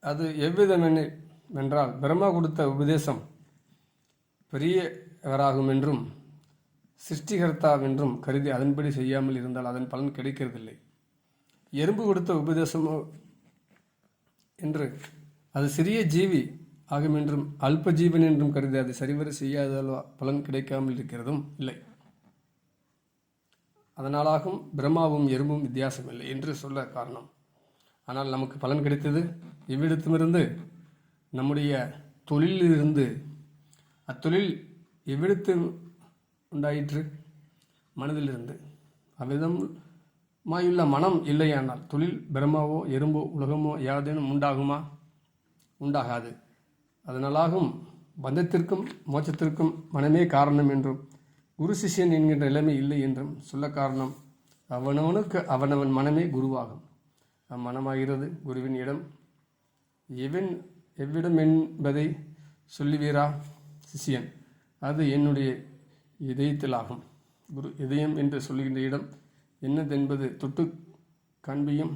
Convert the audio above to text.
அது எவ்விதமென்றால் பிரம்மா கொடுத்த உபதேசம் பெரியவராகும் என்றும் சிருஷ்டிகர்த்தாவென்றும் கருதி அதன்படி செய்யாமல் இருந்தால் அதன் பலன் கிடைக்கிறதில்லை. எறும்பு கொடுத்த உபதேசமோ என்று அது சிறிய ஜீவி ஆகும் என்றும் அல்ப ஜீவன் என்றும் கருதி அதை சரிவர செய்யாதால் பலன் கிடைக்காமல் இருக்கிறதும் இல்லை. அதனாலாகும் பிரம்மாவும் எறும்பும் வித்தியாசமில்லை என்று சொல்ல காரணம். ஆனால் நமக்கு பலன் கிடைத்தது எவ்விடத்திலிருந்து? நம்முடைய தொழிலிலிருந்து. அத்தொழில் எவ்விடத்து உண்டாயிற்று? மனதிலிருந்து. அவ்விதமாயுள்ள மனம் இல்லையானால் தொழில் பிரம்மாவோ எறும்போ உலகமோ யாதேனும் உண்டாகுமா? உண்டாகாது. அதனாலாகும் பந்தத்திற்கும் மோட்சத்திற்கும் மனமே காரணம் என்றும் குரு சிஷ்யன் என்கின்ற நிலைமை இல்லை என்றும் சொல்ல காரணம், அவனவனுக்கு அவனவன் மனமே குருவாகும். அம்மனமாகிறது குருவின் இடம். எவ்விடம் என்பதை சொல்லுவீரா சிஷ்யன்? அது என்னுடைய இதயத்திலாகும். குரு இதயம் என்று சொல்லுகின்ற இடம் என்னதென்பது தொட்டு காண்பியும்.